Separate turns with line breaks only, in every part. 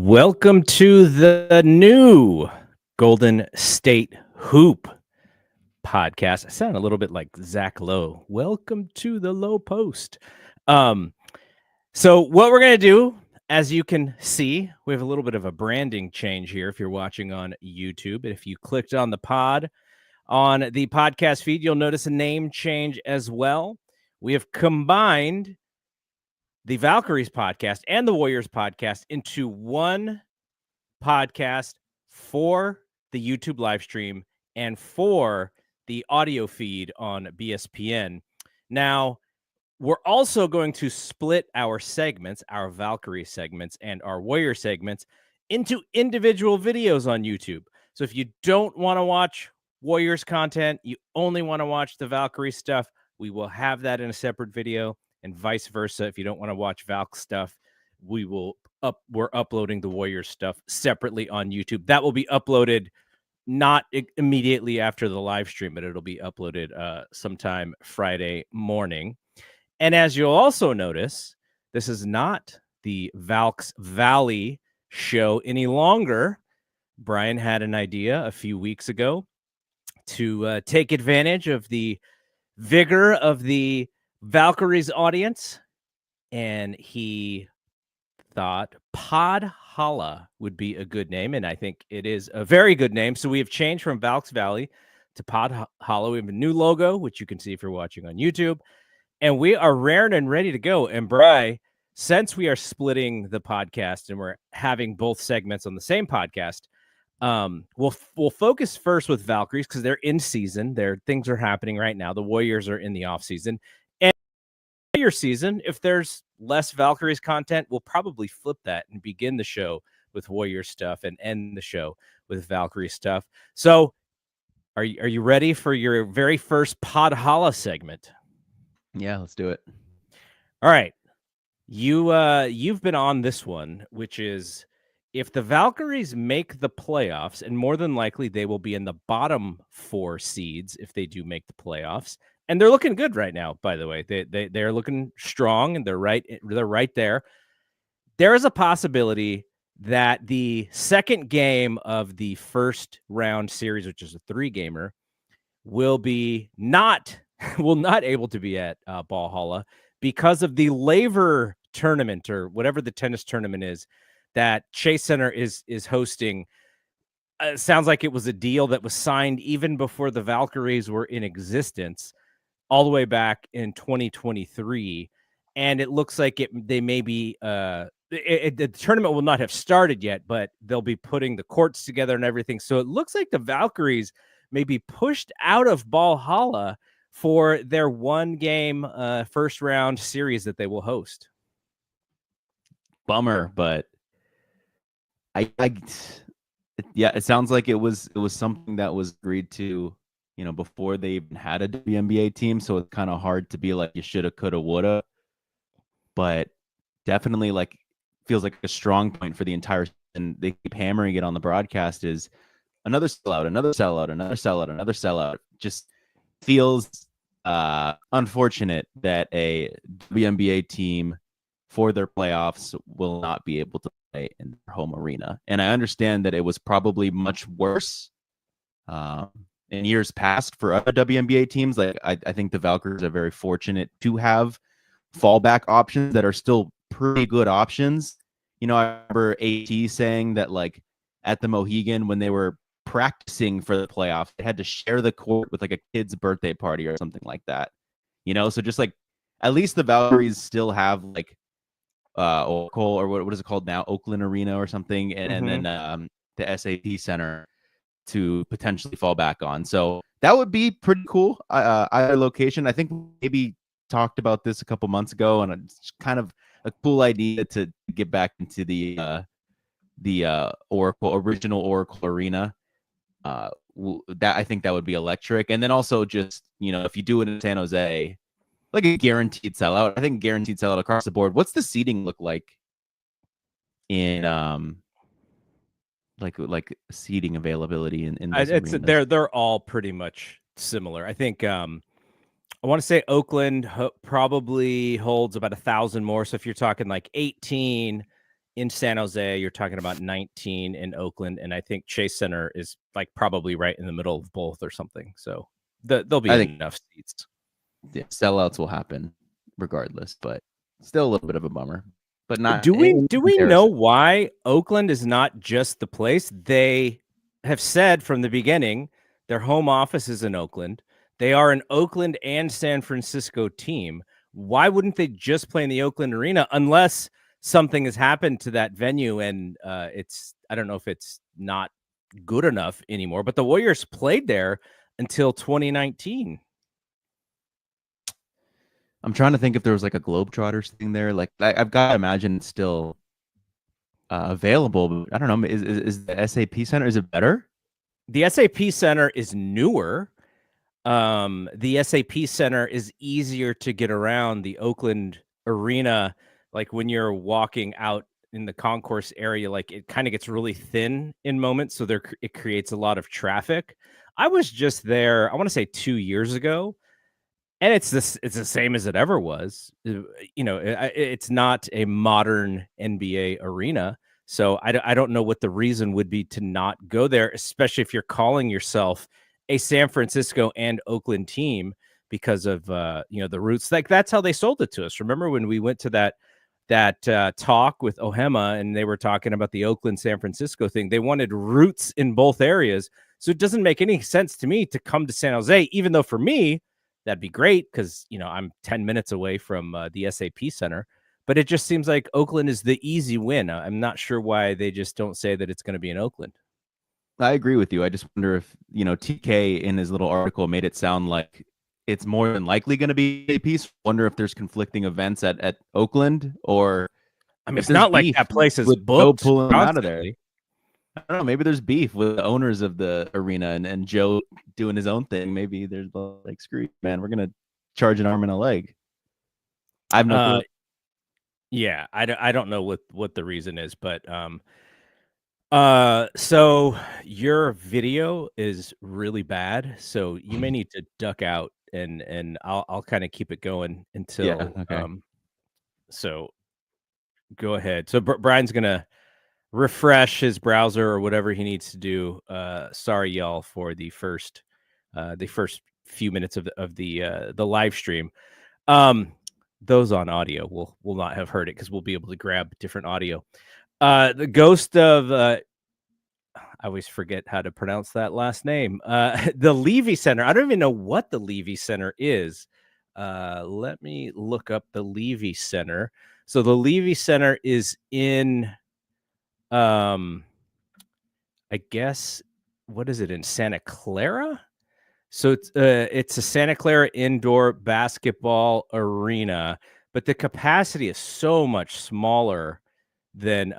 Welcome to the new Golden State Hoop podcast. I sound a little bit like Zach Lowe. Welcome to the Low Post. So what we're going to do, as you can see, we have a little bit of a branding change here if you're watching on YouTube. If you clicked on the podcast feed, you'll notice a name change as well. We have combined the Valkyries podcast and the Warriors podcast into one podcast for the YouTube live stream and for the audio feed on BSPN. Now, we're also going to split our segments, our Valkyrie segments and our Warrior segments, into individual videos on YouTube. So if you don't want to watch Warriors content, you only want to watch the Valkyrie stuff, we will have that in a separate video. And vice versa. If you don't want to watch Valk stuff, we're uploading the Warriors stuff separately on YouTube. That will be uploaded not immediately after the live stream, but it'll be uploaded sometime Friday morning. And as you'll also notice, this is not the Valks Valley show any longer. Brian had an idea a few weeks ago to take advantage of the vigor of the Valkyries audience, and he thought Pod Holla would be a good name, and I think it is a very good name. So we have changed from Valks Valley to Pod Holla. We have a new logo, which you can see if you're watching on YouTube, and we are raring and ready to go. And Bri, since we are splitting the podcast and we're having both segments on the same podcast, we'll focus first with Valkyries because they're in season. Things are happening right now. The Warriors are in the off season. Your season, if there's less Valkyries content, we'll probably flip that and begin the show with Warrior stuff and end the show with Valkyrie stuff. So are you ready for your very first Pod Holla segment?
Yeah, let's do it.
All right. You've been on this one, which is if the Valkyries make the playoffs, and more than likely they will be in the bottom 4 seeds if they do make the playoffs. And they're looking good right now, by the way. They're looking strong, and they're right there. There is a possibility that the second game of the first round series, which is a 3-gamer, will not able to be at Valhalla because of the Laver tournament, or whatever the tennis tournament is, that Chase Center is hosting. Sounds like it was a deal that was signed even before the Valkyries were in existence, all the way back in 2023, and it looks like they may be the tournament will not have started yet, but they'll be putting the courts together and everything. So it looks like the Valkyries may be pushed out of Valhalla for their 1-game first round series that they will host.
Bummer, but yeah, it sounds like it was something that was agreed to, before they even had a WNBA team. So it's kind of hard to be like you shoulda, coulda, woulda. But definitely, like, feels like a strong point for the entire. And they keep hammering it on the broadcast is another sellout, another sellout, another sellout, another sellout. Just feels unfortunate that a WNBA team for their playoffs will not be able to play in their home arena. And I understand that it was probably much worse in years past for other WNBA teams. Like I think the Valkyries are very fortunate to have fallback options that are still pretty good options. I remember AT saying that, like, at the Mohegan, when they were practicing for the playoffs, they had to share the court with like a kid's birthday party or something like that. So just like at least the Valkyries still have like Oracle, or what is it called now, Oakland Arena or something, and then the SAP Center to potentially fall back on. So that would be pretty cool. Either location. I think we maybe talked about this a couple months ago, and it's kind of a cool idea to get back into the original Oracle Arena. That I think that would be electric. And then also just, if you do it in San Jose, like a guaranteed sellout. I think guaranteed sellout across the board. What's the seating look like in like seating availability in
they're all pretty much similar. I think I want to say Oakland probably holds about 1,000 more. So if you're talking like 18 in San Jose. You're talking about 19 in Oakland, and I think Chase Center is like probably right in the middle of both or something. So there'll be enough seats.
Yeah, sellouts will happen regardless, but still a little bit of a bummer. But not.
Do we know why Oakland is not just the place? They have said from the beginning their home office is in Oakland. They are an Oakland and San Francisco team. Why wouldn't they just play in the Oakland arena unless something has happened to that venue and I don't know if it's not good enough anymore, but the Warriors played there until 2019.
I'm trying to think if there was like a Globetrotters thing there. Like I've got to imagine it's still available, but I don't know. Is the SAP Center, is it better?
The SAP Center is newer. The SAP Center is easier to get around. The Oakland Arena, like when you're walking out in the concourse area, like it kind of gets really thin in moments, so it creates a lot of traffic. I was just there, I want to say 2 years ago, and it's the same as it ever was. It's not a modern NBA arena, so I don't know what the reason would be to not go there, especially if you're calling yourself a San Francisco and Oakland team because of the roots. Like that's how they sold it to us. Remember when we went to that talk with Ohema and they were talking about the Oakland San Francisco thing? They wanted roots in both areas, so it doesn't make any sense to me to come to San Jose, even though for me that'd be great because I'm 10 minutes away from the SAP Center. But it just seems like Oakland is the easy win. I'm not sure why they just don't say that it's going to be in Oakland.
I agree with you. I just wonder if, TK in his little article made it sound like it's more than likely going to be a piece. Wonder if there's conflicting events at Oakland, or
I mean, it's not like that place is booked.
Joe pulling them out of there. I don't know. Maybe there's beef with the owners of the arena and Joe doing his own thing. Maybe there's like, screw you, man, we're going to charge an arm and a leg. I have no clue.
Yeah, I don't know what the reason is, but so your video is really bad, so you may need to duck out and I'll kind of keep it going until so go ahead. So Brian's gonna refresh his browser or whatever he needs to do. Sorry y'all for the first few minutes of the live stream. Those on audio will not have heard it because we'll be able to grab different audio. The ghost of I always forget how to pronounce that last name. The Levy Center. I don't even know what the Levy Center is. Let me look up the Levy Center. So the Levy Center is in I guess, what is it, in Santa Clara? So it's a Santa Clara indoor basketball arena, but the capacity is so much smaller than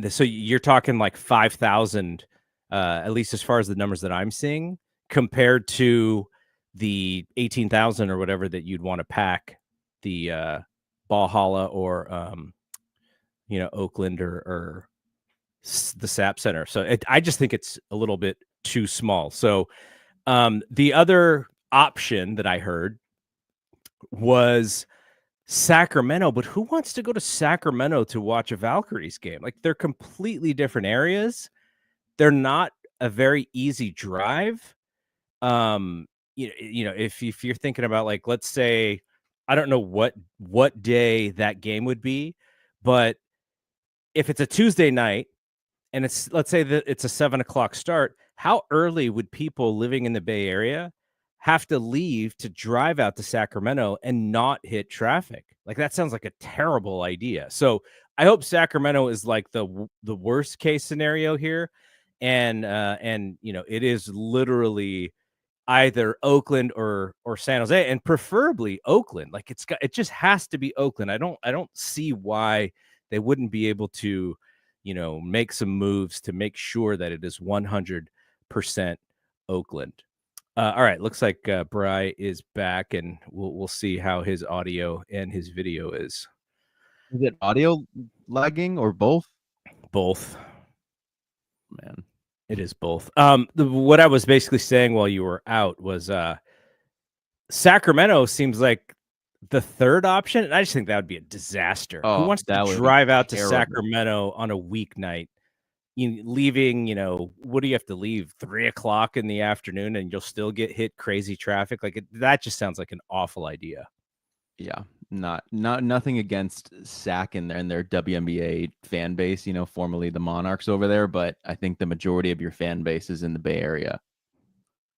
so you're talking like 5,000, at least as far as the numbers that I'm seeing, compared to the 18,000 or whatever that you'd want to pack the Valhalla or Oakland or the SAP Center. So I just think it's a little bit too small. So the other option that I heard was Sacramento, but who wants to go to Sacramento to watch a Valkyries game? Like, they're completely different areas. They're not a very easy drive. If you're thinking about, like, let's say, I don't know what day that game would be, but if it's a Tuesday night and let's say that it's a 7:00 start, how early would people living in the Bay Area have to leave to drive out to Sacramento and not hit traffic? Like, that sounds like a terrible idea. So I hope Sacramento is like the worst case scenario here. And it is literally either Oakland or San Jose, and preferably Oakland. Like, it just has to be Oakland. I don't see why they wouldn't be able to, make some moves to make sure that it is 100% Oakland. All right, looks like Bry is back, and we'll see how his audio and his video is.
Is it audio lagging or both?
Both.
Man,
it is both. What I was basically saying while you were out was Sacramento seems like the third option, I just think that would be a disaster. Who
Oh,
wants to
that would be
drive out to
terrible.
Sacramento on a weeknight? Leaving, what do you have to leave? 3:00 in the afternoon, and you'll still get hit crazy traffic. That just sounds like an awful idea.
Yeah, nothing against SAC and their WNBA fan base, formerly the Monarchs over there, but I think the majority of your fan base is in the Bay Area.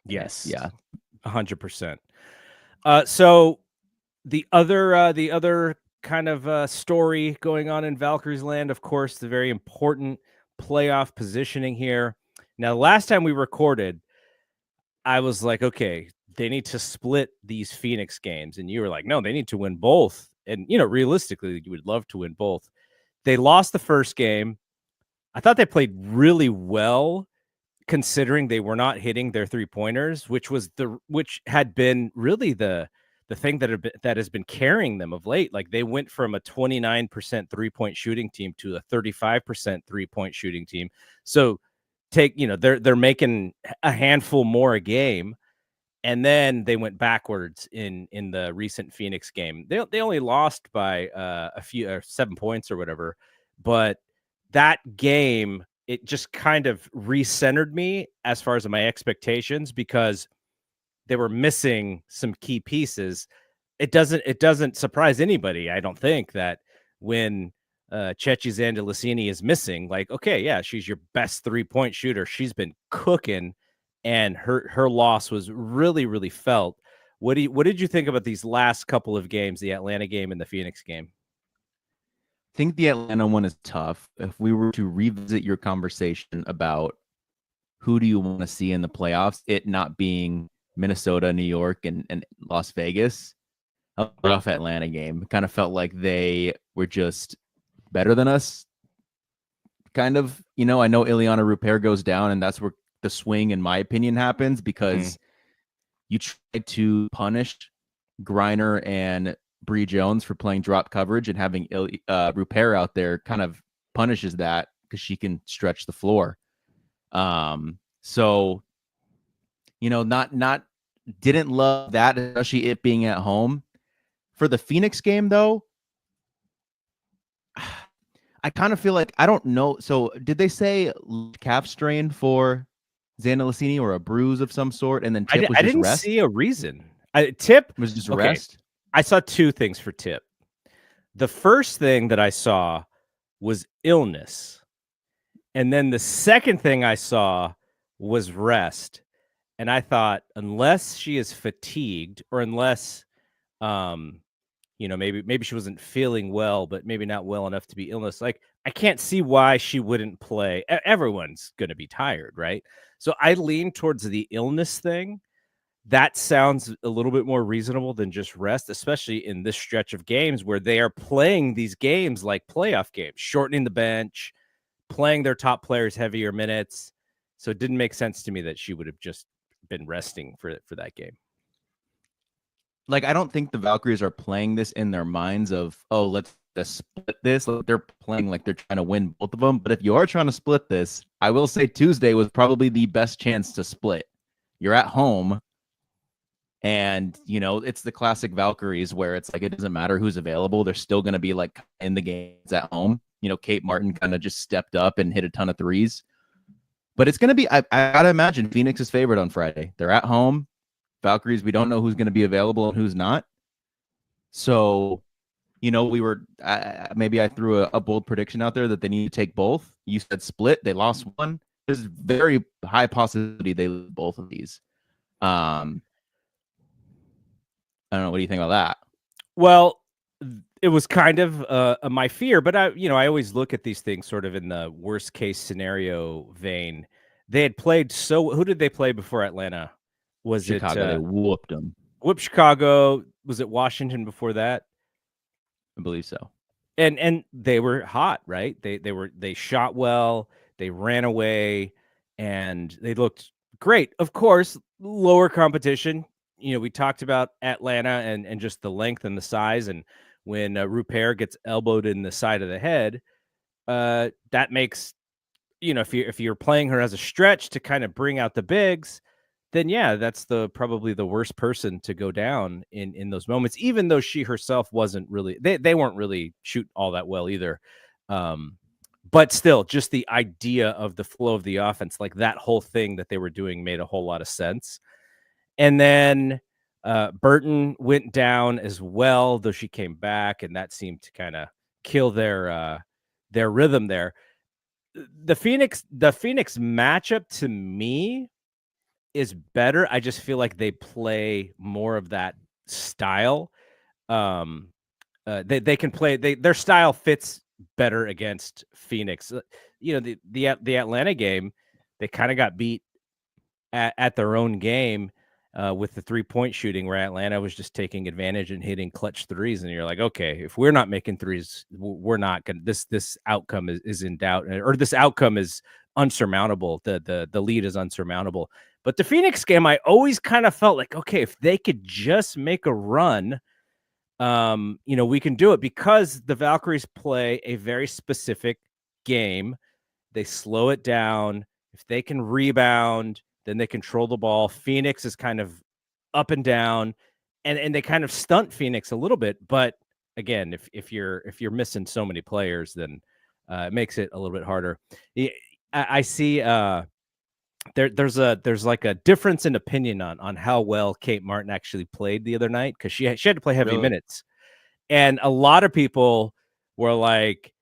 Yes.
Yeah.
100%. So the other kind of story going on in Valkyries land, of course, the very important playoff positioning here. Now, last time we recorded, I was like, okay, they need to split these Phoenix games. And you were like, no, they need to win both. And, realistically, you would love to win both. They lost the first game. I thought they played really well, considering they were not hitting their 3-pointers, which had been really the thing that has been carrying them of late. Like, they went from a 29% 3-point shooting team to a 35% 3-point shooting team. So they're making a handful more a game, and then they went backwards in the recent Phoenix game. They only lost by a few 7 points or whatever, but that game, it just kind of recentered me as far as my expectations, because they were missing some key pieces. It doesn't surprise anybody, I don't think, that when Cecilia Zandalasini is missing, like, okay, yeah, she's your best 3-point shooter. She's been cooking, and her loss was really, really felt. What did you think about these last couple of games, the Atlanta game and the Phoenix game?
I think the Atlanta one is tough. If we were to revisit your conversation about who do you want to see in the playoffs, it not being Minnesota, New York, and Las Vegas, a rough Atlanta game. It kind of felt like they were just better than us. Kind of, I know Iliana Rupert goes down, and that's where the swing, in my opinion, happens, because you try to punish Griner and Bree Jones for playing drop coverage, and having Rupert out there kind of punishes that, because she can stretch the floor. So, not didn't love that, especially it being at home. For the Phoenix game, though, I kind of feel like, I don't know. So did they say calf strain for Zandalasini, or a bruise of some sort? And then Tip was
I
just
didn't
rest?
see a reason. Tip
Was just
okay.
rest?
I saw two things for Tip. The first thing that I saw was illness. And then the second thing I saw was rest. And I thought, unless she is fatigued, or unless maybe she wasn't feeling well, but maybe not well enough to be illness, like, I can't see why she wouldn't play. Everyone's going to be tired, right? So I lean towards the illness thing. That sounds a little bit more reasonable than just rest, especially in this stretch of games where they are playing these games like playoff games, shortening the bench, playing their top players heavier minutes. So it didn't make sense to me that she would have just been resting for that game.
Like, I don't think the Valkyries are playing this in their minds of, oh, let's split this. Like, they're playing like they're trying to win both of them. But if you are trying to split this, I will say Tuesday was probably the best chance to split. You're at home, and it's the classic Valkyries where it's like, it doesn't matter who's available, they're still going to be like in the games at home. Kate Martin kind of just stepped up and hit a ton of threes. But it's going to be, I gotta imagine Phoenix is favored on Friday. They're at home. Valkyries, we don't know who's going to be available and who's not. So, we were, maybe I threw a bold prediction out there that they need to take both. You said split. They lost one. There's very high possibility they lose both of these. I don't know. What do you think about that?
Well, it was kind of my fear, but I always look at these things sort of in the worst case scenario vein. They had played who did they play before Atlanta? Was
Chicago? They whooped them.
Whooped Chicago. Was it Washington before that?
I believe so.
And they were hot, right? They shot well, they ran away, and they looked great. Of course, lower competition. We talked about Atlanta and just the length and the size, and when Rupert gets elbowed in the side of the head, that makes, if you're playing her as a stretch to kind of bring out the bigs, then yeah, that's probably the worst person to go down in those moments, even though she herself wasn't really, they weren't really shooting all that well either. But still, just the idea of the flow of the offense, like that whole thing that they were doing made a whole lot of sense. And then Burton went down as well, though she came back, and that seemed to kind of kill their rhythm there. The Phoenix matchup to me is better. I just feel like they play more of that style. They can play. Their style fits better against Phoenix. The Atlanta game, they kind of got beat at their own game with the 3-point shooting, where Atlanta was just taking advantage and hitting clutch threes. And you're like, okay, if we're not making threes, we're not going to, this outcome is in doubt, or this outcome is unsurmountable. The lead is unsurmountable. But the Phoenix game, I always kind of felt like, okay, if they could just make a run, we can do it, because the Valkyries play a very specific game. They slow it down. If they can rebound, then they control the ball. Phoenix is kind of up and down, and they kind of stunt Phoenix a little bit. But again, if you're missing so many players, then it makes it a little bit harder. I see there's like a difference in opinion on how well Kate Martin actually played the other night, because she had to play heavy minutes, and a lot of people were like,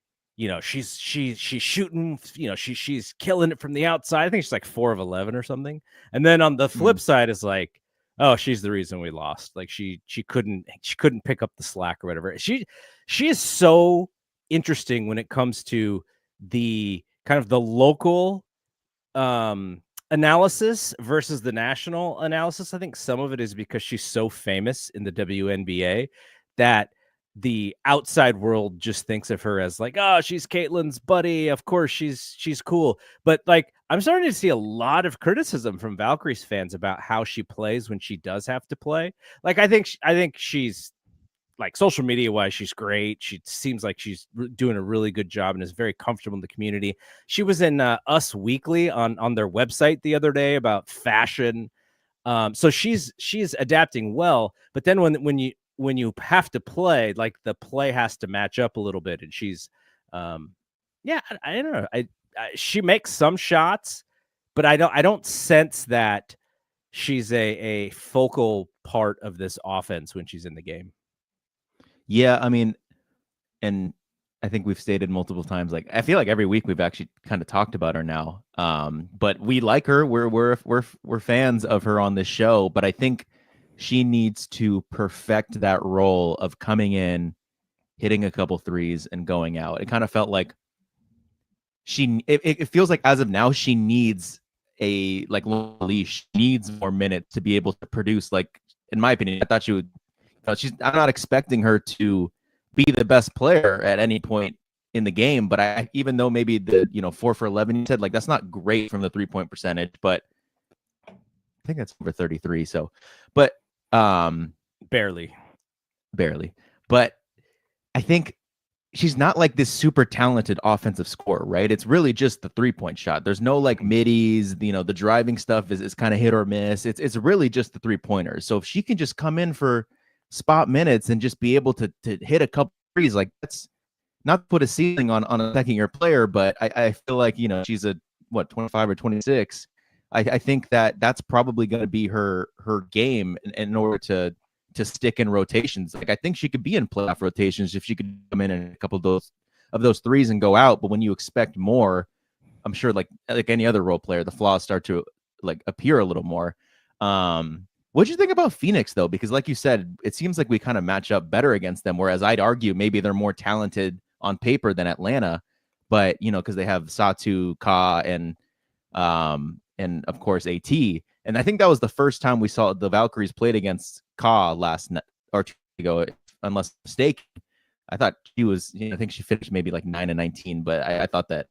she's shooting, she's killing it from the outside. I think she's like 4 of 11 or something. And then on the flip side is like, oh, she's the reason we lost. Like she couldn't pick up the slack or whatever. She is so interesting when it comes to the kind of the local analysis versus the national analysis. I think some of it is because she's so famous in the WNBA that the outside world just thinks of her as like, oh, she's Caitlin's buddy. Of course, she's cool. But like, I'm starting to see a lot of criticism from Valkyries fans about how she plays when she does have to play. Like, I think she's, like, social media wise, she's great. She seems like she's doing a really good job and is very comfortable in the community. She was in Us Weekly on their website the other day about fashion. So she's adapting well. But then when you have to play, like, the play has to match up a little bit, and she's I don't know. She makes some shots, but I don't sense that she's a focal part of this offense when she's in the game.
Yeah, I mean, and I think we've stated multiple times, like, I feel like every week we've actually kind of talked about her now. But we like her. We're fans of her on this show, but I think she needs to perfect that role of coming in, hitting a couple threes, and going out. It kind of felt like it feels like as of now, she needs a leash, needs more minutes to be able to produce. Like, in my opinion, I thought she would. I'm not expecting her to be the best player at any point in the game, but even though maybe the 4 for 11, you said, like, that's not great from the 3-point percentage, but I think that's over 33. So, but
barely,
but I think she's not like this super talented offensive scorer, right? It's really just the 3-point shot. There's no like middies, the driving stuff is kind of hit or miss. It's really just the 3-pointers. So if she can just come in for spot minutes and just be able to hit a couple threes, like, that's not to put a ceiling on attacking your player, but I feel like, she's a 25 or 26. I think that's probably going to be her game in order to stick in rotations. Like, I think she could be in playoff rotations if she could come in and a couple of those threes and go out. But when you expect more, I'm sure like any other role player, the flaws start to like appear a little more. What'd you think about Phoenix, though? Because like you said, it seems like we kind of match up better against them, whereas I'd argue maybe they're more talented on paper than Atlanta, but, because they have Satu, Ka, and of course AT. And I think that was the first time we saw the Valkyries played against Ka last night or 2 days ago, unless I'm mistaken. I thought she was, I think she finished maybe like 9-19, but I thought that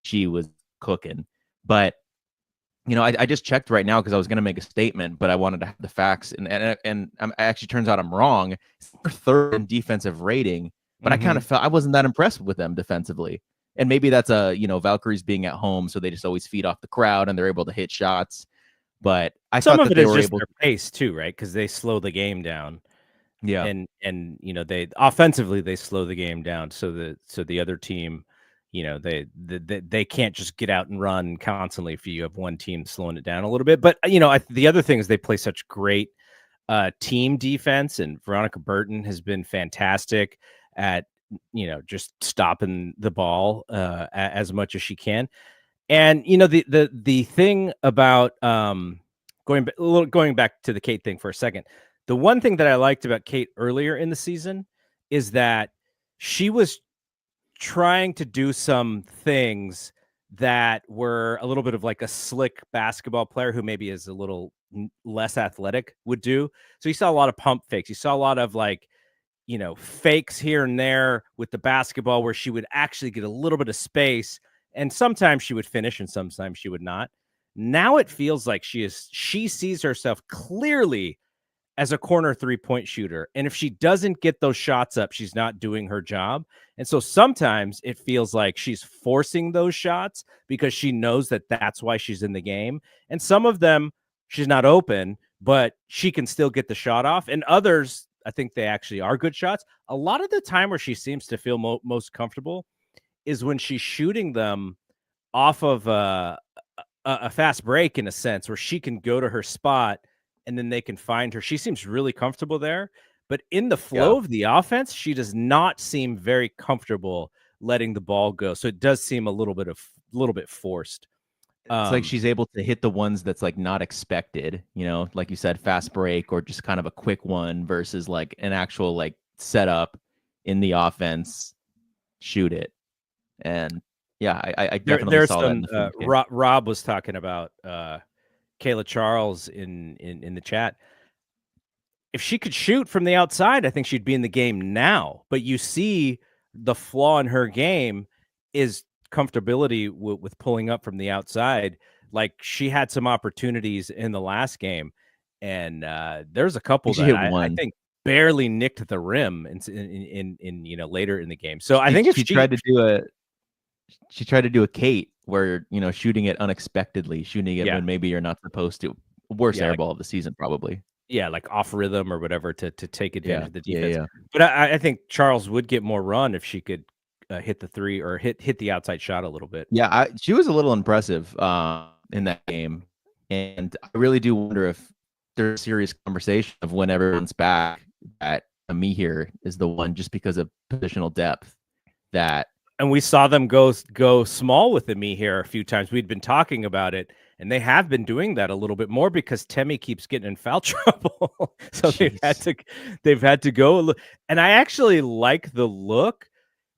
she was cooking. But I just checked right now because I was going to make a statement, but I wanted to have the facts. And actually turns out I'm wrong. It's their 3rd in defensive rating, but I kind of felt I wasn't that impressed with them defensively. And maybe that's Valkyries being at home, so they just always feed off the crowd and they're able to hit shots. But I
Some
thought
of
that
it
they
is
were
just
able
their pace too, right? Because they slow the game down.
Yeah.
And they offensively they slow the game down so the other team, they can't just get out and run constantly if you have one team slowing it down a little bit. But the other thing is they play such great team defense, and Veronica Burton has been fantastic at just stopping the ball as much as she can. And the thing about going back to the Kate thing for a second, the one thing that I liked about Kate earlier in the season is that she was trying to do some things that were a little bit of like a slick basketball player who maybe is a little less athletic would do. So you saw a lot of pump fakes. You saw a lot of like, fakes here and there with the basketball where she would actually get a little bit of space, and sometimes she would finish and sometimes she would not. Now it feels like she sees herself clearly as a corner 3-point shooter. And if she doesn't get those shots up, she's not doing her job. And so sometimes it feels like she's forcing those shots because she knows that that's why she's in the game. And some of them she's not open, but she can still get the shot off. And others, I think they actually are good shots. A lot of the time where she seems to feel most comfortable is when she's shooting them off of a fast break, in a sense, where she can go to her spot and then they can find her. She seems really comfortable there, but in the flow of the offense, she does not seem very comfortable letting the ball go. So it does seem a little bit forced.
It's like she's able to hit the ones that's like not expected, like you said, fast break or just kind of a quick one versus like an actual like setup in the offense, shoot it. And yeah, I definitely saw that in the
Rob was talking about Kayla Charles in the chat. If she could shoot from the outside, I think she'd be in the game now. But you see the flaw in her game is comfortability with pulling up from the outside. Like she had some opportunities in the last game, and there's a couple that I think barely nicked the rim in later in the game. So I think if
she tried to do a Kate where shooting it unexpectedly, shooting it when maybe you're not supposed to. Worst air ball of the season, probably.
Yeah, like off rhythm or whatever to take advantage of the defense.
Yeah.
But I think Charles would get more run if she could hit the three or hit the outside shot a little bit.
Yeah, she was a little impressive in that game, and I really do wonder if there's a serious conversation of when everyone's back that Amir is the one, just because of positional depth.
And we saw them go small with Amir here a few times. We'd been talking about it. And they have been doing that a little bit more because Temi keeps getting in foul trouble. So they've had to go. And I actually like the look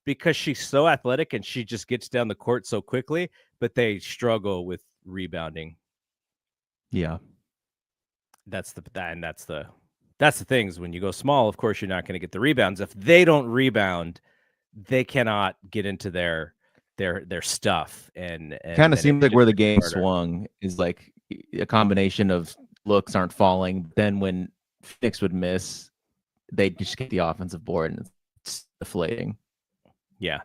because she's so athletic and she just gets down the court so quickly, but they struggle with rebounding.
Yeah.
That's the things when you go small, of course you're not going to get the rebounds. If they don't rebound, they cannot get into their stuff, and
kind of seems like where the game swung is like a combination of looks aren't falling. Then when Phoenix would miss, they just get the offensive board and it's deflating.
Yeah.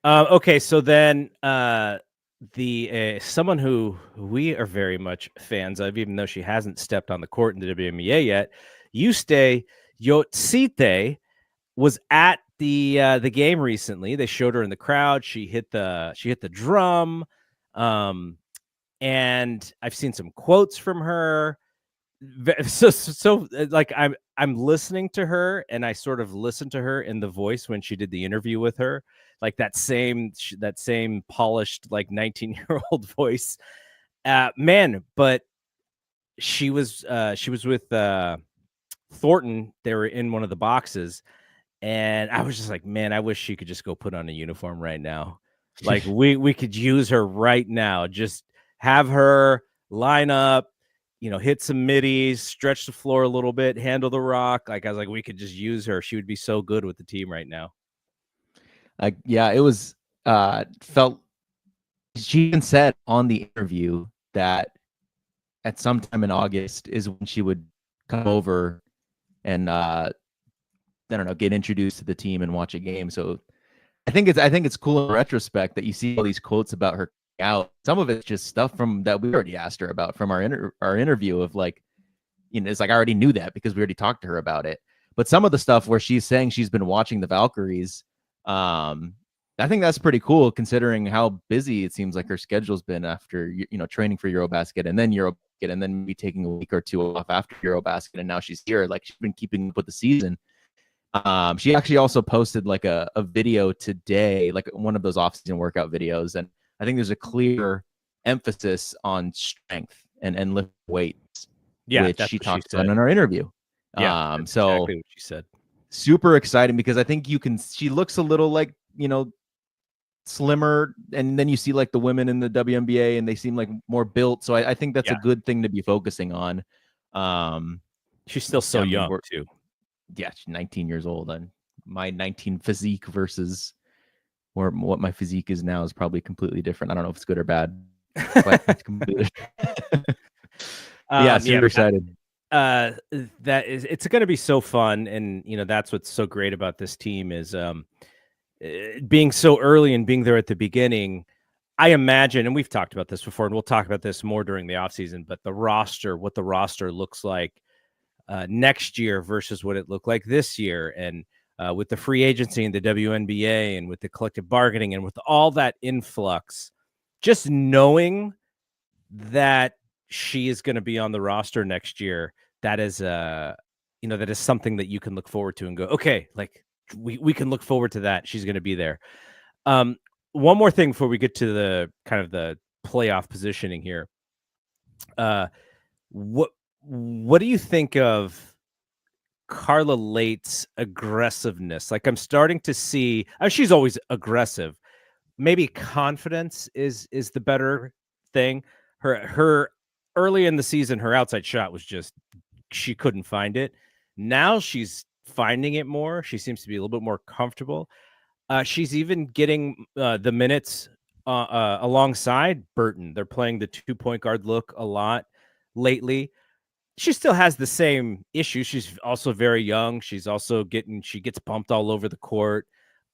Okay. So then the someone who we are very much fans of, even though she hasn't stepped on the court in the WNBA yet, Yuste Yotsite was at the game recently. They showed her in the crowd. She hit the drum. And I've seen some quotes from her. So like I'm listening to her, and I sort of listened to her in the voice when she did the interview with her, like that same polished like 19-year-old voice. Man, but she was with Thornton. They were in one of the boxes. And I was just like, man, I wish she could just go put on a uniform right now. Like we could use her right now. Just have her line up, hit some middies, stretch the floor a little bit, handle the rock. Like I was like, we could just use her. She would be so good with the team right now.
Like, yeah, it was felt. She even said on the interview that at some time in August is when she would come over and I don't know, get introduced to the team and watch a game. So I think it's cool in retrospect that you see all these quotes about her out. Some of it's just stuff from that we already asked her about from our interview of like, it's like I already knew that because we already talked to her about it. But some of the stuff where she's saying she's been watching the Valkyries, I think that's pretty cool considering how busy it seems like her schedule's been after training for Eurobasket and then Eurobasket and then maybe taking a week or two off after Eurobasket, and now she's here. Like she's been keeping up with the season. She actually also posted like a video today, like one of those off-season workout videos, and I think there's a clear emphasis on strength and lift weights, which she talked about in our interview.
Yeah,
so
exactly what she said.
Super exciting because I think she looks a little like, slimmer, and then you see like the women in the WNBA and they seem like more built. So I think that's a good thing to be focusing on.
She's still so young too.
Yeah, she's 19 years old, and my 19 physique versus what my physique is now is probably completely different. I don't know if it's good or bad, but it's completely super excited.
It's going to be so fun, and that's what's so great about this team is being so early and being there at the beginning. I imagine, and we've talked about this before, and we'll talk about this more during the offseason, but what the roster looks like next year versus what it looked like this year, and with the free agency and the WNBA and with the collective bargaining and with all that influx, just knowing that she is going to be on the roster next year, that is that is something that you can look forward to and go, okay, like we can look forward to that. She's going to be there. One more thing before we get to the kind of the playoff positioning here. What do you think of Carla Late's aggressiveness? Like I'm starting to see, she's always aggressive. Maybe confidence is the better thing. Her early in the season, her outside shot was just, she couldn't find it. Now she's finding it more. She seems to be a little bit more comfortable. She's even getting the minutes alongside Burton. They're playing the 2-point guard look a lot lately. She still has the same issue. She's also very young. She gets bumped all over the court.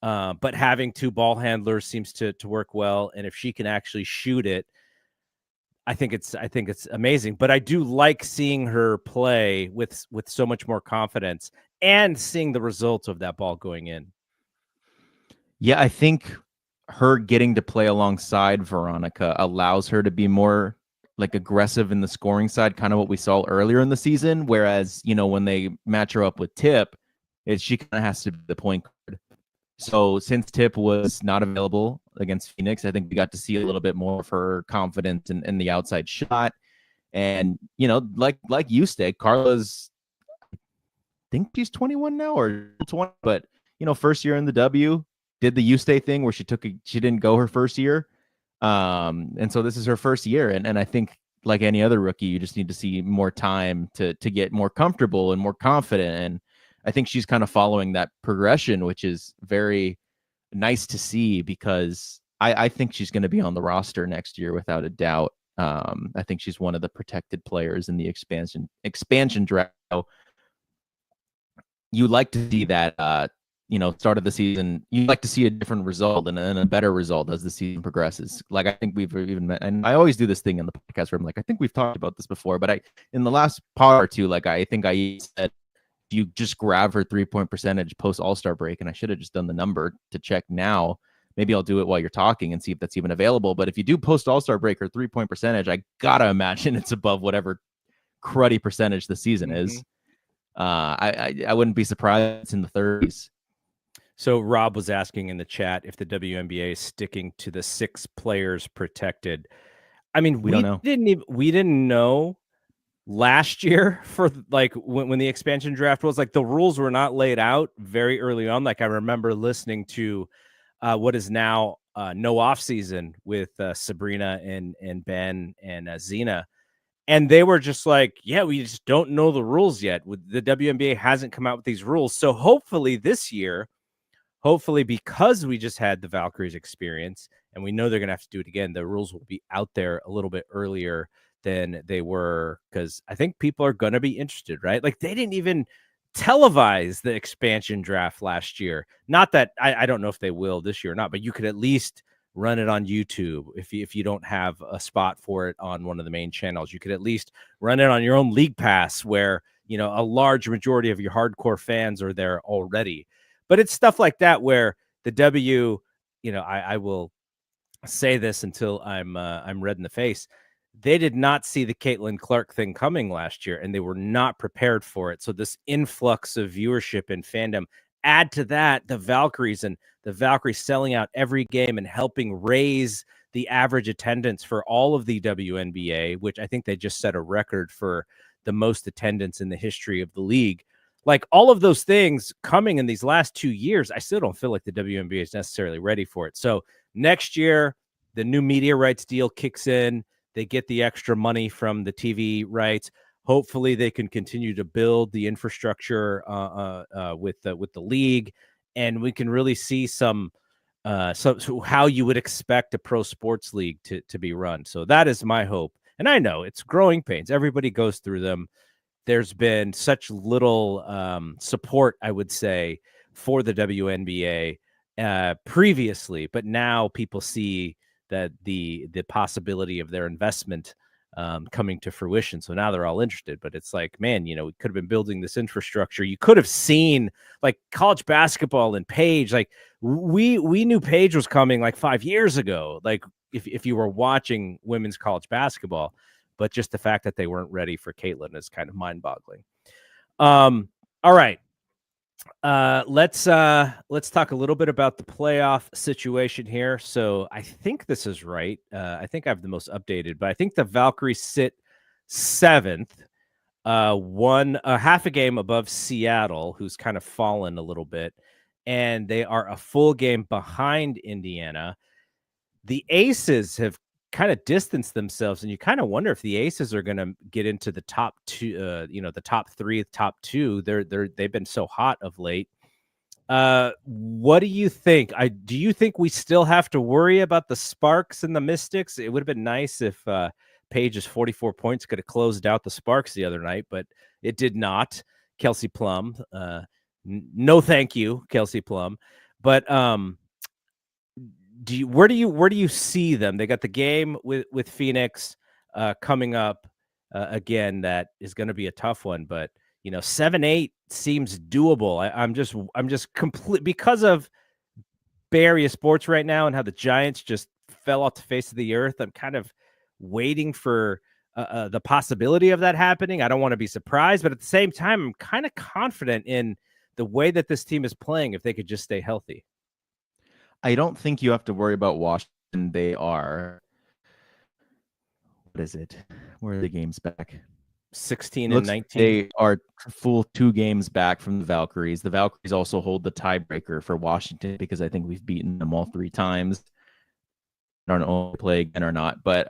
But having two ball handlers seems to work well. And if she can actually shoot it, I think it's amazing. But I do like seeing her play with so much more confidence and seeing the results of that ball going in.
Yeah, I think her getting to play alongside Veronica allows her to be more like aggressive in the scoring side, kind of what we saw earlier in the season. Whereas, when they match her up with Tip, she kind of has to be the point guard. So since Tip was not available against Phoenix, I think we got to see a little bit more of her confidence in the outside shot. And, like you said, Carla's, I think she's 21 now or 20, but, first year in the W, did the U-Stay thing where she didn't go her first year. And so this is her first year. And I think like any other rookie, you just need to see more time to get more comfortable and more confident. And I think she's kind of following that progression, which is very nice to see because I think she's going to be on the roster next year without a doubt. I think she's one of the protected players in the expansion draft. You like to see that, start of the season, you like to see a different result and a better result as the season progresses. Like I think we've even met, and I always do this thing in the podcast where I'm like, I think we've talked about this before, but in the last part or two, like I think I said, you just grab her 3-point percentage post All-Star break, and I should have just done the number to check now. Maybe I'll do it while you're talking and see if that's even available. But if you do post All-Star break her 3-point percentage, I gotta imagine it's above whatever cruddy percentage the season is. I wouldn't be surprised it's in the 30s.
So Rob was asking in the chat if the WNBA is sticking to the 6 players protected. I mean, we don't know. We didn't know last year for like when the expansion draft was, like the rules were not laid out very early on. Like I remember listening to what is now no off season with Sabrina and Ben and Zena. And they were just like, yeah, we just don't know the rules yet. The WNBA hasn't come out with these rules. So hopefully this year, because we just had the Valkyries experience and we know they're going to have to do it again, the rules will be out there a little bit earlier than they were, because I think people are going to be interested, right? Like they didn't even televise the expansion draft last year. Not that I don't know if they will this year or not, but you could at least run it on YouTube. If you don't have a spot for it on one of the main channels, you could at least run it on your own league pass where, you know, a large majority of your hardcore fans are there already. But it's stuff like that where the W, you know, I will say this until I'm red in the face. They did not see the Caitlin Clark thing coming last year, and they were not prepared for it. So this influx of viewership and fandom, add to that the Valkyries selling out every game and helping raise the average attendance for all of the WNBA, which I think they just set a record for the most attendance in the history of the league. Like all of those things coming in these last 2 years, I still don't feel like the WNBA is necessarily ready for it. So next year, the new media rights deal kicks in. They get the extra money from the TV rights. Hopefully, they can continue to build the infrastructure with the league, and we can really see so how you would expect a pro sports league to be run. So that is my hope. And I know it's growing pains. Everybody goes through them. There's been such little support, I would say, for the WNBA previously, but now people see that the possibility of their investment coming to fruition. So now they're all interested, but it's like, man, you know, we could have been building this infrastructure. You could have seen like college basketball and Paige. Like we knew Paige was coming like 5 years ago. Like if you were watching women's college basketball, but just the fact that they weren't ready for Caitlin is kind of mind boggling. All right. Let's talk a little bit about the playoff situation here. So I think this is right. I think I have the most updated, but I think the Valkyries sit 7th, one half a game above Seattle, who's kind of fallen a little bit, and they are a full game behind Indiana. The Aces have kind of distanced themselves, and you kind of wonder if the Aces are going to get into the top two, the top 3, top 2. They've been so hot of late. What do you think? Do you think we still have to worry about the Sparks and the Mystics? It would have been nice if Paige's 44 points could have closed out the Sparks the other night, but it did not. Kelsey Plum, no thank you, Kelsey Plum. But where do you see them? They got the game with Phoenix coming up again. That is going to be a tough one, but 7-8 seems doable. I'm just complete because of Bay Area sports right now and how the Giants just fell off the face of the earth. I'm kind of waiting for the possibility of that happening. I don't want to be surprised, but at the same time, I'm kind of confident in the way that this team is playing if they could just stay healthy.
I don't think you have to worry about Washington. They are, what is it? Where are the games back?
16 and 19.
They are full 2 games back from the Valkyries. The Valkyries also hold the tiebreaker for Washington because I think we've beaten them all 3 times. I don't know if they play again or not, but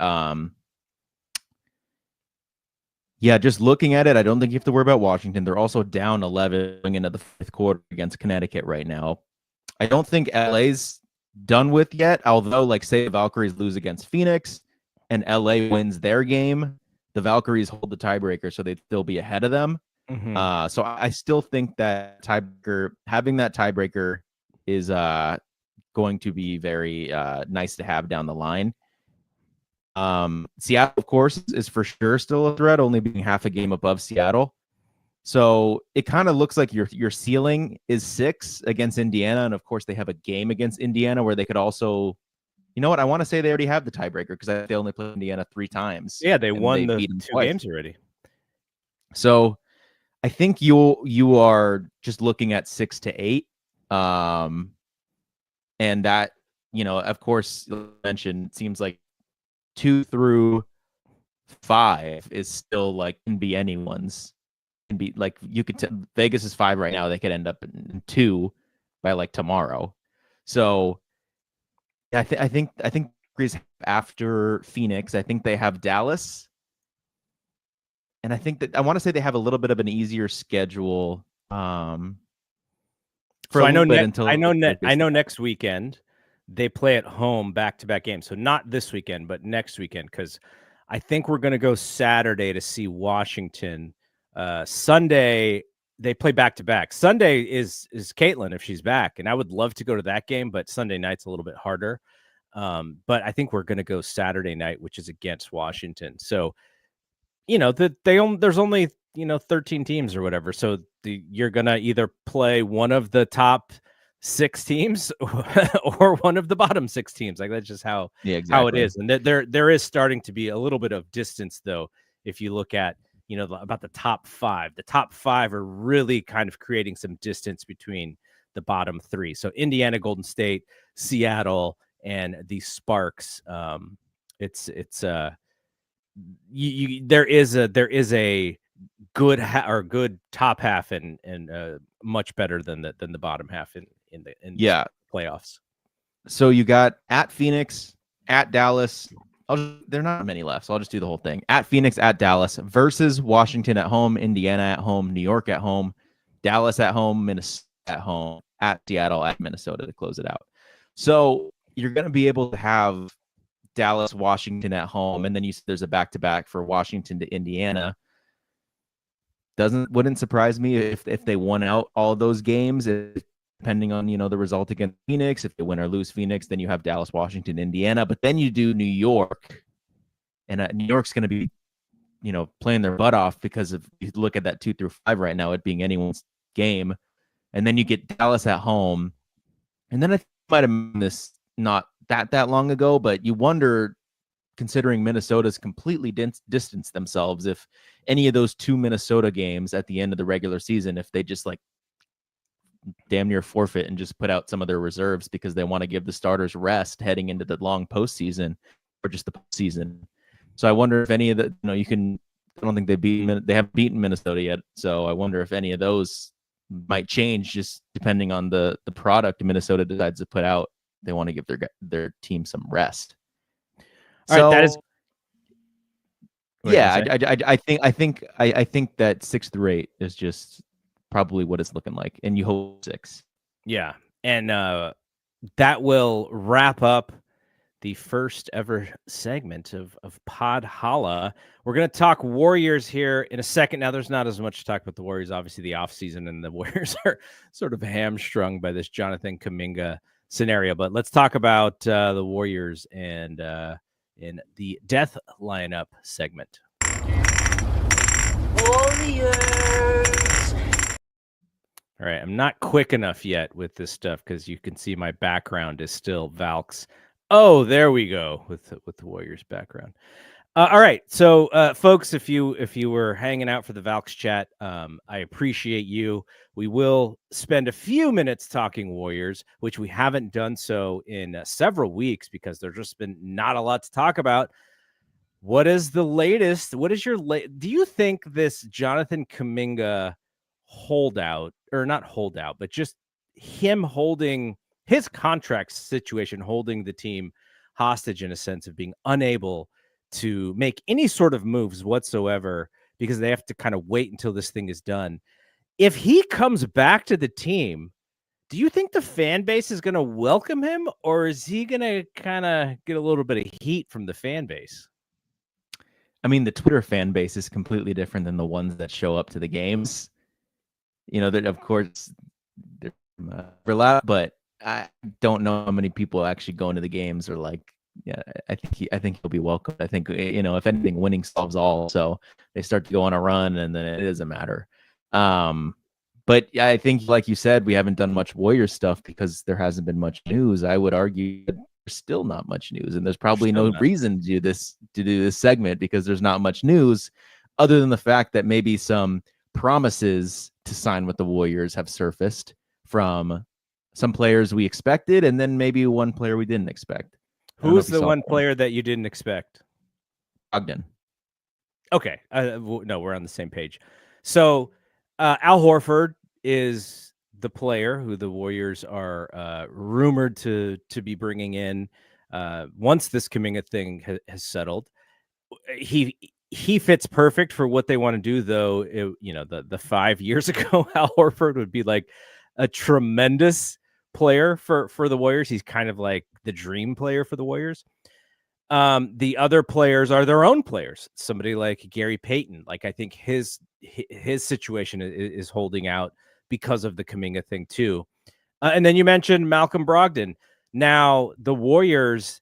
yeah, just looking at it, I don't think you have to worry about Washington. They're also down 11 going into the 5th quarter against Connecticut right now. I don't think LA's done with yet, although, like, say the Valkyries lose against Phoenix and LA wins their game, the Valkyries hold the tiebreaker, so they'd still be ahead of them.
Mm-hmm.
So I still think that having that tiebreaker is going to be very nice to have down the line. Seattle, of course, is for sure still a threat, only being half a game above Seattle. So it kind of looks like your ceiling is 6 against Indiana. And of course, they have a game against Indiana where they could also, you know what? I want to say they already have the tiebreaker because they only played Indiana 3 times.
Yeah, they won the 2 games already.
So I think you are just looking at 6 to 8. And that, of course, you mentioned, it seems like 2 through 5 is still like can be anyone's. Can be like you could Vegas is 5 right now. They could end up in 2 by like tomorrow. So I think after Phoenix, I think they have Dallas, and I think that I want to say they have a little bit of an easier schedule. For
so I know next weekend they play at home back-to-back games. So not this weekend, but next weekend, because I think we're going to go Saturday to see Washington. Sunday they play back-to-back. Sunday is Caitlin if she's back, and I would love to go to that game, but Sunday night's a little bit harder. But I think we're going to go Saturday night, which is against Washington. So, there's only 13 teams or whatever. So you're going to either play one of the top 6 teams or one of the bottom 6 teams. Like that's just how it is. And there is starting to be a little bit of distance though. If you look at, about the top 5 are really kind of creating some distance between the bottom 3. So Indiana, Golden State, Seattle, and the Sparks. There is a good good top half and much better than the bottom half in the playoffs.
So you got at Phoenix, at Dallas. There are not many left, so I'll just do the whole thing. At Phoenix, at Dallas versus Washington at home, Indiana at home, New York at home, Dallas at home, Minnesota at home, at Seattle, at Minnesota to close it out. So you're going to be able to have Dallas, Washington at home, and then there's a back-to-back for Washington to Indiana. Wouldn't surprise me if they won out all those games, depending on the result against Phoenix. If they win or lose Phoenix, then you have Dallas, Washington, Indiana. But then you do New York, and New York's going to be playing their butt off because if you look at that 2 through 5 right now, it being anyone's game, and then you get Dallas at home, and then I might have mentioned this not that long ago, but you wonder, considering Minnesota's completely distanced themselves, if any of those 2 Minnesota games at the end of the regular season, if they just like damn near forfeit and just put out some of their reserves because they want to give the starters rest heading into the long postseason or just the postseason. So I wonder if any of the, I don't think they haven't beaten Minnesota yet. So I wonder if any of those might change just depending on the product Minnesota decides to put out. They want to give their team some rest.
All right, that is.
I think that 6 through 8 is just probably what it's looking like, and you hope 6.
Yeah, and that will wrap up the first ever segment of Pod Holla. We're going to talk Warriors here in a second. Now, there's not as much to talk about the Warriors. Obviously, the offseason and the Warriors are sort of hamstrung by this Jonathan Kuminga scenario. But let's talk about the Warriors and in the death lineup segment. Warriors. All right, I'm not quick enough yet with this stuff because you can see my background is still Valks. Oh, there we go with the Warriors background. All right, so folks, if you were hanging out for the Valks chat, I appreciate you. We will spend a few minutes talking Warriors, which we haven't done so in several weeks because there's just been not a lot to talk about. What is the latest? What is do you think this Jonathan Kuminga holdout, or not holdout, but just him holding his contract situation, holding the team hostage in a sense of being unable to make any sort of moves whatsoever because they have to kind of wait until this thing is done. If he comes back to the team, do you think the fan base is going to welcome him, or is he going to kind of get a little bit of heat from the fan base?
I mean, the Twitter fan base is completely different than the ones that show up to the games. That of course they're overlap, but I don't know how many people actually go into the games or like. Yeah, I think he'll be welcome. I think if anything, winning solves all. So they start to go on a run, and then it doesn't matter. But yeah, I think, like you said, we haven't done much Warriors stuff because there hasn't been much news. I would argue that there's still not much news, and there's probably no reason to do this segment because there's not much news, other than the fact that maybe some promises to sign with the Warriors have surfaced from some players we expected, and then maybe one player we didn't expect.
Who was the one player that you didn't expect?
Ogden.
Okay. No, we're on the same page. So Al Horford is the player who the Warriors are rumored to be bringing in once this Kuminga thing has settled. He fits perfect for what they want to do, though. The 5 years ago, Al Horford would be like a tremendous player for the Warriors. He's kind of like the dream player for the Warriors. The other players are their own players. Somebody like Gary Payton. Like, I think his situation is holding out because of the Kuminga thing too. And then you mentioned Malcolm Brogdon. Now the Warriors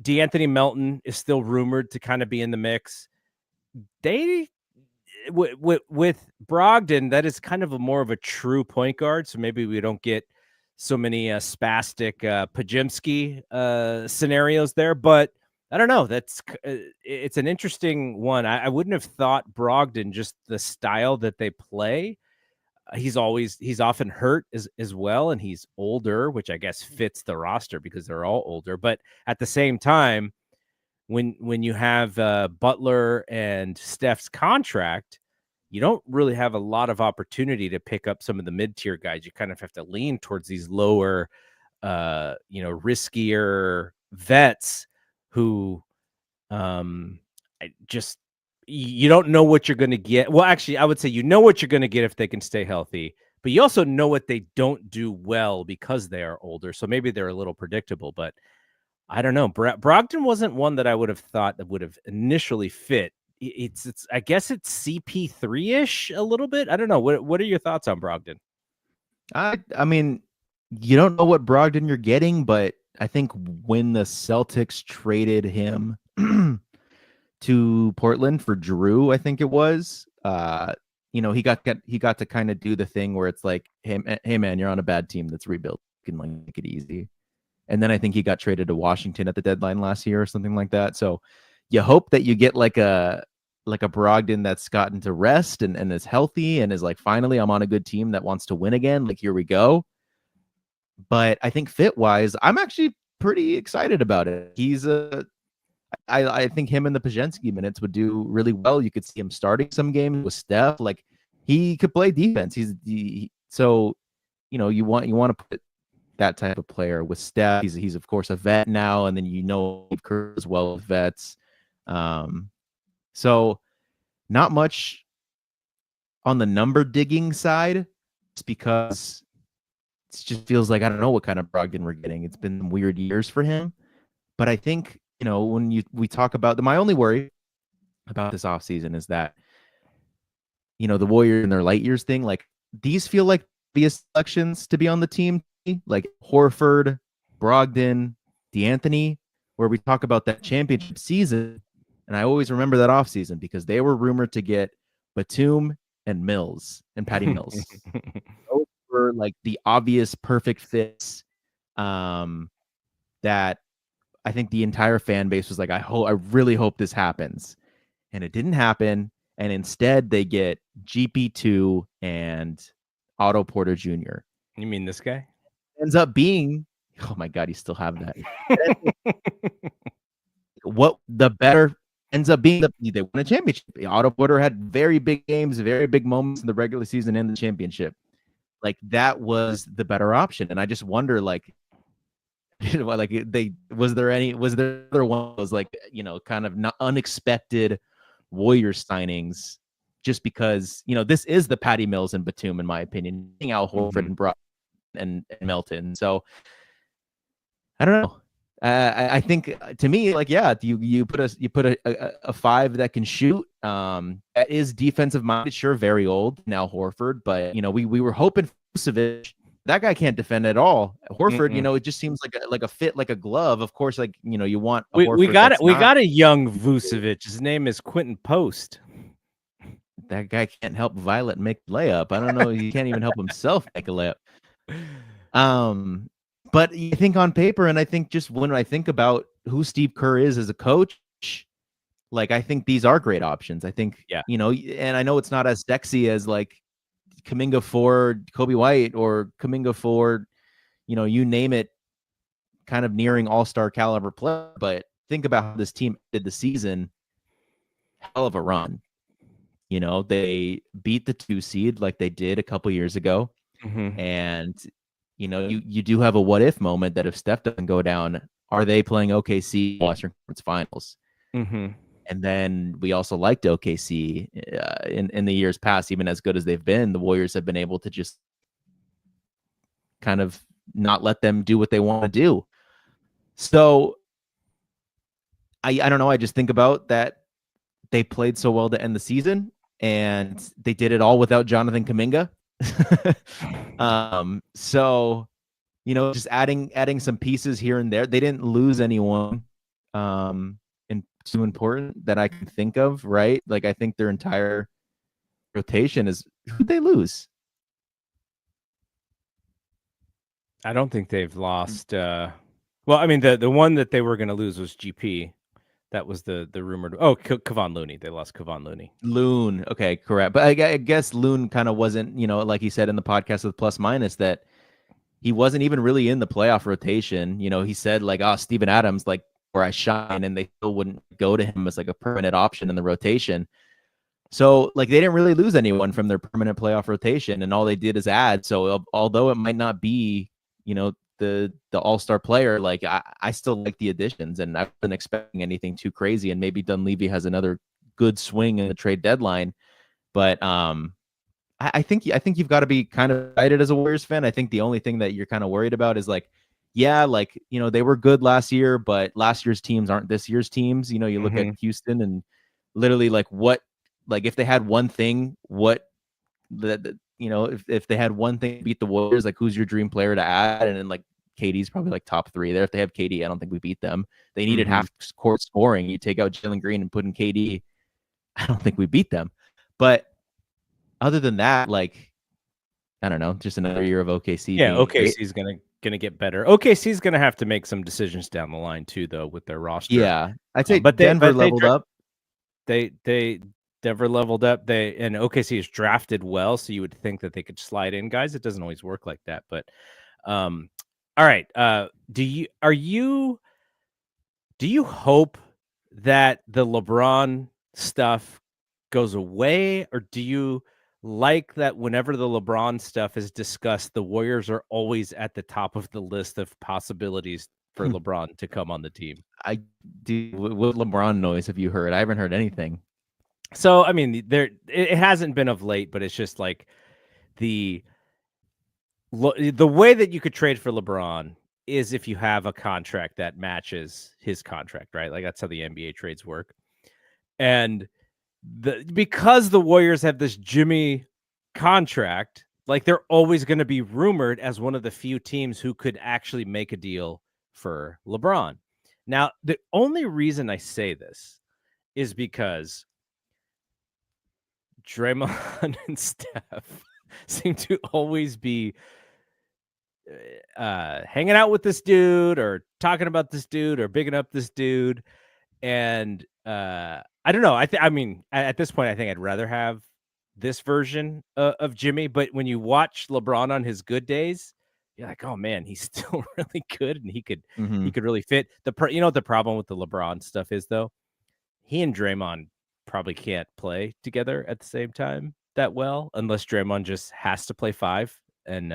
D'Anthony Melton is still rumored to kind of be in the mix. They with Brogdon, that is kind of more of a true point guard, so maybe we don't get so many spastic Pajimski scenarios there. But I don't know. It's an interesting one. I wouldn't have thought Brogdon, just the style that they play. He's often hurt as well, and he's older, which I guess fits the roster because they're all older. But at the same time, when you have Butler and Steph's contract, you don't really have a lot of opportunity to pick up some of the mid-tier guys. You kind of have to lean towards these lower, riskier vets who you don't know what you're going to get. Well, actually, I would say you know what you're going to get if they can stay healthy, but you also know what they don't do well because they are older. So maybe they're a little predictable, but I don't know. Brogdon wasn't one that I would have thought that would have initially fit. It's I guess it's CP3-ish a little bit. I don't know. What are your thoughts on Brogdon?
I mean, you don't know what Brogdon you're getting, but I think when the Celtics traded him to Portland for Drew, I think it was, he got to kind of do the thing where it's like, hey man, you're on a bad team that's rebuilt. You can like make it easy. And then I think he got traded to Washington at the deadline last year or something like that. So you hope that you get like a Brogdon that's gotten to rest and is healthy and is like, finally, I'm on a good team that wants to win again. Like, here we go. But I think fit wise, I'm actually pretty excited about it. I think him and the Pajemski minutes would do really well. You could see him starting some games with Steph. Like, he could play defense. So you want to put that type of player with Steph. He's of course a vet now, and then Curry as well with vets. So not much on the number digging side, just because it just feels like I don't know what kind of Brogdon we're getting. It's been weird years for him, but I think when we talk about my only worry about this offseason is that the Warriors and their light years thing, like these feel like obvious selections to be on the team. Like Horford, Brogdon, D'Anthony, where we talk about that championship season. And I always remember that offseason because they were rumored to get Batum and Patty Mills. Those were like the obvious perfect fits that I think the entire fan base was like, I really hope this happens. And it didn't happen. And instead they get GP2 and Otto Porter Jr.
You mean this guy?
Ends up being, oh my God, you still have that. What the better ends up being, they won a championship. Otto Porter had very big games, very big moments in the regular season and the championship. Like, that was the better option. And I just wonder, like, was there other one of those like, kind of not unexpected Warriors signings, just because, this is the Patty Mills and Batum, in my opinion, Al Horford and Brock and Melton. So I don't know. I think to me, like, yeah, you put a five that can shoot, that is defensive minded, sure, very old now Horford, but we were hoping Vucevic. That guy can't defend at all. Horford, it just seems like a fit, like a glove. Of course, like you want a
we got it. We got a young Vucevic. His name is Quentin Post.
That guy can't help Violet make a layup. I don't know. He can't even help himself make a layup. But you think on paper, and I think just when I think about who Steve Kerr is as a coach, like, I think these are great options. I think, and I know it's not as sexy as like Kuminga for Kobe White or Kuminga for, you name it, kind of nearing all-star caliber play. But think about how this team did the season. Hell of a run. They beat the 2 seed like they did a couple years ago. And, you do have a what if moment that if Steph doesn't go down, are they playing OKC Western Conference Finals? And then we also liked OKC in the years past. Even as good as they've been, the Warriors have been able to just kind of not let them do what they want to do. So I don't know. I just think about that they played so well to end the season, and they did it all without Jonathan Kuminga. So, just adding some pieces here and there. They didn't lose anyone too important that I can think of, right? Like I think their entire rotation is who'd they lose?
I don't think they've lost. Well, I mean, the one that they were going to lose was GP. That was the rumored. Oh, Kevon Looney. They lost Kevon Looney.
Loon. Okay, correct. But I guess Loon kind of wasn't, like he said in the podcast with Plus Minus, that he wasn't even really in the playoff rotation. He said like, oh, Steven Adams, like where I shine, and they still wouldn't go to him as like a permanent option in the rotation. So like they didn't really lose anyone from their permanent playoff rotation, and all they did is add. So although it might not be, the all-star player, like I still like the additions, and I wasn't expecting anything too crazy. And maybe Dunleavy has another good swing in the trade deadline, but I think you've got to be kind of excited as a Warriors fan. I think the only thing that you're kind of worried about is like, yeah, like they were good last year, but last year's teams aren't this year's teams. You look at Houston and literally like if they had one thing, if they had one thing to beat the Warriors, like who's your dream player to add? And then like KD's probably like top 3 there. If they have KD, I don't think we beat them. They needed half court scoring. You take out Jalen Green and put in KD, I don't think we beat them. But other than that, like, I don't know, just another year of OKC.
Yeah, OKC's gonna get better. OKC's gonna have to make some decisions down the line too, though, with their roster.
Yeah, I'd say Denver leveled up.
Denver leveled up. And OKC is drafted well, so you would think that they could slide in guys. It doesn't always work like that, but all right. Do you hope that the LeBron stuff goes away, or do you like that whenever the LeBron stuff is discussed, the Warriors are always at the top of the list of possibilities for LeBron to come on the team?
I do. What LeBron noise have you heard? I haven't heard anything.
So, I mean, it hasn't been of late, but it's just like the way that you could trade for LeBron is if you have a contract that matches his contract, right? Like that's how the NBA trades work. And because the Warriors have this Jimmy contract, like they're always going to be rumored as one of the few teams who could actually make a deal for LeBron. Now, the only reason I say this is because Draymond and Steph seem to always be hanging out with this dude or talking about this dude or bigging up this dude. And I don't know. I mean, at this point, I think I'd rather have this version of Jimmy. But when you watch LeBron on his good days, you're like, oh man, he's still really good, and he could really fit. What the problem with the LeBron stuff is, though? He and Draymond probably can't play together at the same time that well, unless Draymond just has to play 5, and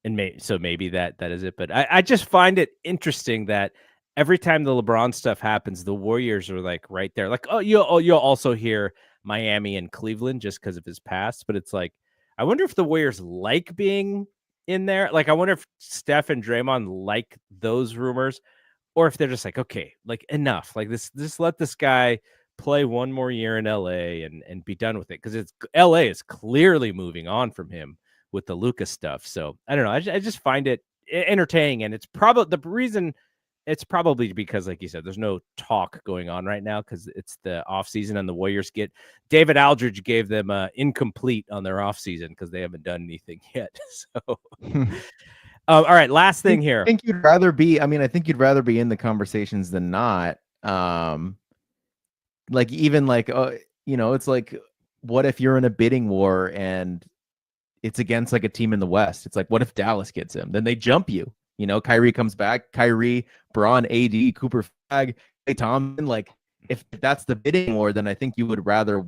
maybe that is it. But I just find it interesting that every time the LeBron stuff happens, the Warriors are like right there. Like, you'll also hear Miami and Cleveland just because of his past. But it's like, I wonder if the Warriors like being in there. Like, I wonder if Steph and Draymond like those rumors, or if they're just like, okay, like enough. Like just let this guy play one more year in LA and be done with it. Because LA is clearly moving on from him with the Luka stuff. So I don't know. I just find it entertaining, and it's probably the reason. It's probably because, like you said, there's no talk going on right now because it's the off season, and the Warriors David Aldridge gave them incomplete on their off season because they haven't done anything yet. So, all right, last thing here.
I think you'd rather be in the conversations than not. Like even like it's like, what if you're in a bidding war and it's against like a team in the West? It's like, what if Dallas gets him? Then they jump you. Kyrie comes back. Kyrie, Braun, AD, Cooper Flagg, Klay Thompson. Like, if that's the bidding war, then I think you would rather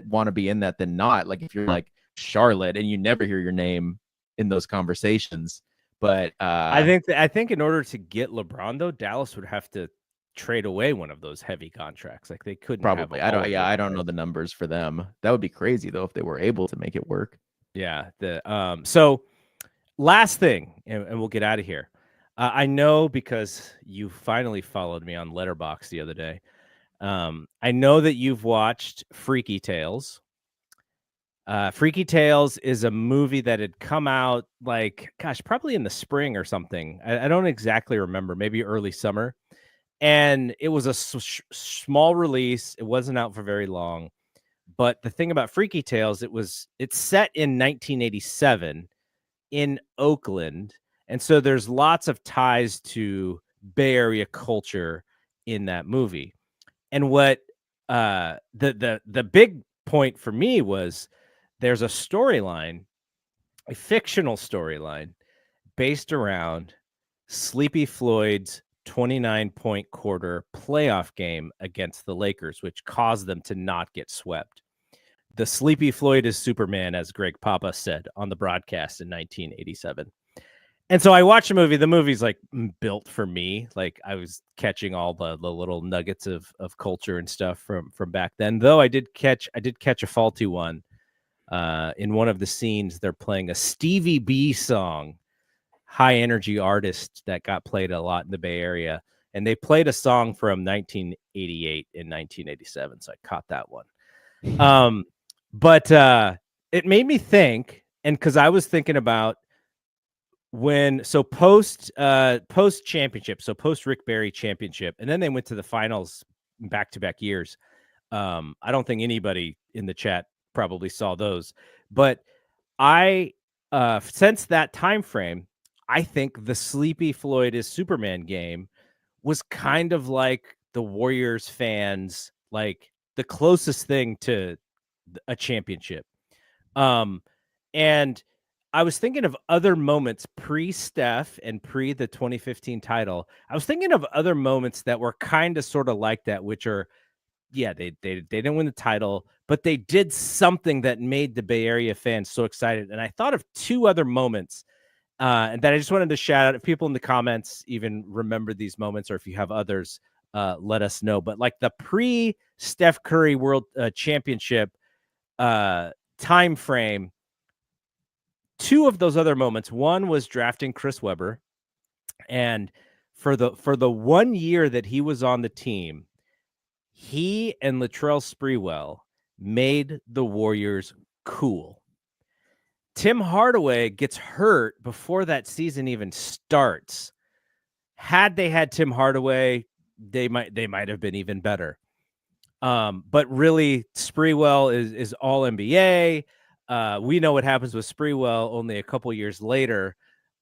want to be in that than not. Like, if you're like Charlotte and you never hear your name in those conversations. But
I think in order to get LeBron, though, Dallas would have to trade away one of those heavy contracts. Like they couldn't
probably. I don't know the numbers for them. That would be crazy though if they were able to make it work.
Yeah. So last thing, and we'll get out of here. I know because you finally followed me on Letterboxd the other day. I know that you've watched Freaky Tales. Freaky Tales is a movie that had come out like, gosh, probably in the spring or something. I don't exactly remember, maybe early summer. And it was a small release. It wasn't out for very long. But the thing about Freaky Tales, it's set in 1987 in Oakland. And so there's lots of ties to Bay Area culture in that movie. And what the big point for me was there's a storyline, a fictional storyline based around Sleepy Floyd's 29-point quarter playoff game against the Lakers, which caused them to not get swept. The Sleepy Floyd is Superman, as Greg Papa said on the broadcast in 1987. And so I watched the movie. The movie's like built for me. Like I was catching all the little nuggets of culture and stuff from back then. Though I did catch a faulty one. In one of the scenes, they're playing a Stevie B song, high energy artist that got played a lot in the Bay Area. And they played a song from 1988 and 1987. So I caught that one. But it made me think, and because I was thinking about post championship, so post Rick Barry championship, and then they went to the finals back-to-back years. I don't think anybody in the chat probably saw those, but I since that time frame, I think the Sleepy Floyd is Superman game was kind of like the Warriors fans, like the closest thing to a championship. And I was thinking of other moments pre-Steph and pre the 2015 title. I was thinking of other moments that were kind of sort of like that, which are, yeah, they didn't win the title, but they did something that made the Bay Area fans so excited. And I thought of two other moments and that I just wanted to shout out. If people in the comments even remember these moments, or if you have others, let us know. But like the pre-Steph Curry World Championship time frame, two of those other moments. One was drafting Chris Webber, and for the 1 year that he was on the team, he and Latrell Sprewell made the Warriors cool. Tim Hardaway gets hurt before that season even starts. Had they had Tim Hardaway, they might have been even better. But really, Sprewell is all NBA. We know what happens with Sprewell only a couple years later.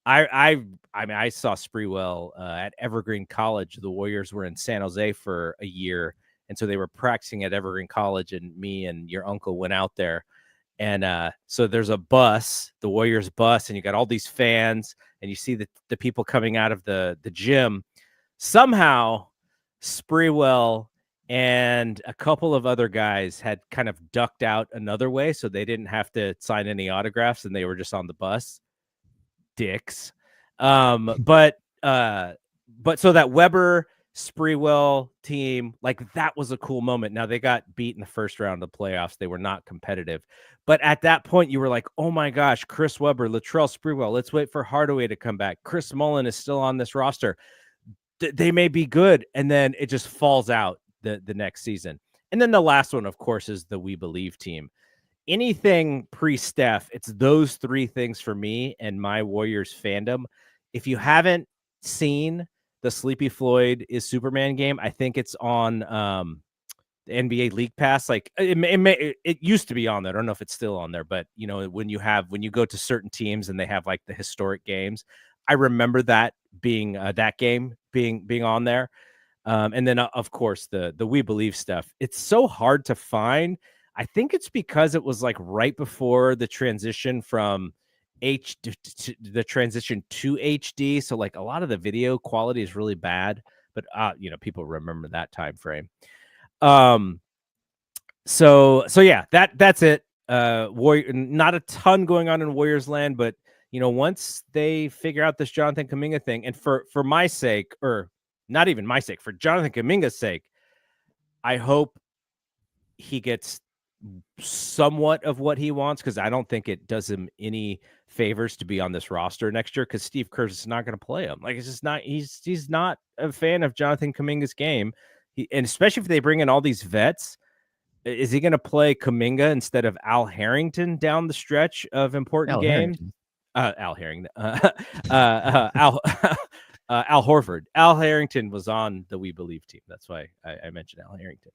I mean, I saw Sprewell at Evergreen College. The Warriors were in San Jose for a year, and so they were practicing at Evergreen College, and me and your uncle went out there. And so there's a bus, the Warriors bus, and you got all these fans, and you see the people coming out of the gym. Somehow, Sprewell and a couple of other guys had kind of ducked out another way, so they didn't have to sign any autographs, and they were just on the bus. Dicks. But so that Webber Sprewell team, like that was a cool moment. Now they got beat in the first round of the playoffs. They were not competitive. But at that point, you were like, oh my gosh, Chris Webber, Latrell Sprewell, let's wait for Hardaway to come back. Chris Mullin is still on this roster. They may be good. And then it just falls out the next season. And then the last one, of course, is the We Believe team. Anything pre-Steph, it's those three things for me and my Warriors fandom. If you haven't seen the Sleepy Floyd is Superman game, I think it's on the NBA League Pass. Like it used to be on there. I don't know if it's still on there, but you know, when you go to certain teams and they have like the historic games, I remember that being that game being on there. And then of course the We Believe stuff. It's so hard to find. I think it's because it was like right before the transition from the transition to HD. So like a lot of the video quality is really bad, but you know, people remember that time frame. So yeah, that's it. Warrior, not a ton going on in Warriors land, but you know, once they figure out this Jonathan Kuminga thing, and for my sake, or not even my sake, for Jonathan Kuminga's sake, I hope he gets somewhat of what he wants, because I don't think it does him any favors to be on this roster next year, because Steve Kerr's is not going to play him. Like, it's just not, he's not a fan of Jonathan Kuminga's game. And especially if they bring in all these vets, Is he going to play Kuminga instead of Al Harrington down the stretch of important games? Al Harrington. Al Horford. Al Harrington was on the We Believe team. That's why I mentioned Al Harrington.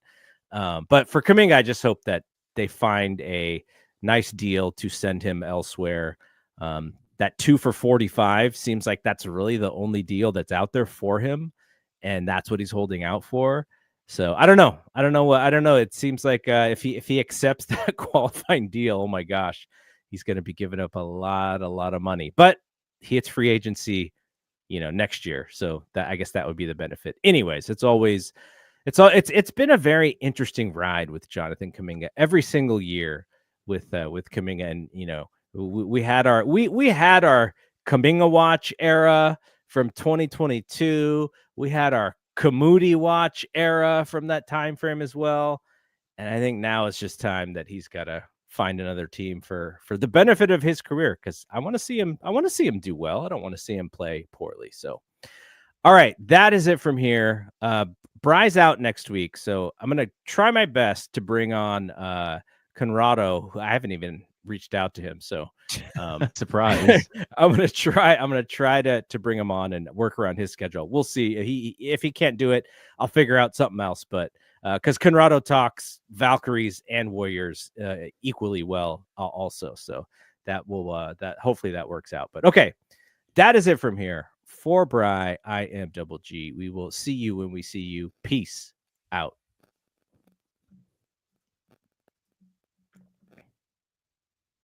But for Kuminga, I just hope that they find a nice deal to send him elsewhere. That 2 for 45 seems like that's really the only deal that's out there for him, and that's what he's holding out for. So I don't know. I don't know. It seems like if he accepts that qualifying deal, oh my gosh, he's going to be giving up a lot of money. But he hits free agency, next year. So that, I guess that would be the benefit. Anyways, it's been a very interesting ride with Jonathan Kuminga every single year with Kuminga, and we had our Kuminga watch era from 2022. We had our Kamudi watch era from that time frame as well. And I think now it's just time that he's got to find another team for the benefit of his career, because I want to see him do well. I don't want to see him play poorly. So, all right, that is it from here. Bry's out next week, so I'm going to try my best to bring on Conrado, who I haven't even reached out to him. So
surprise.
I'm going to try to bring him on and work around his schedule. We'll see. If he can't do it, I'll figure out something else. But because Conrado talks Valkyries and Warriors equally well also. So that will hopefully that works out. But okay, that is it from here. For Bry, I am Double G. We will see you when we see you. Peace out.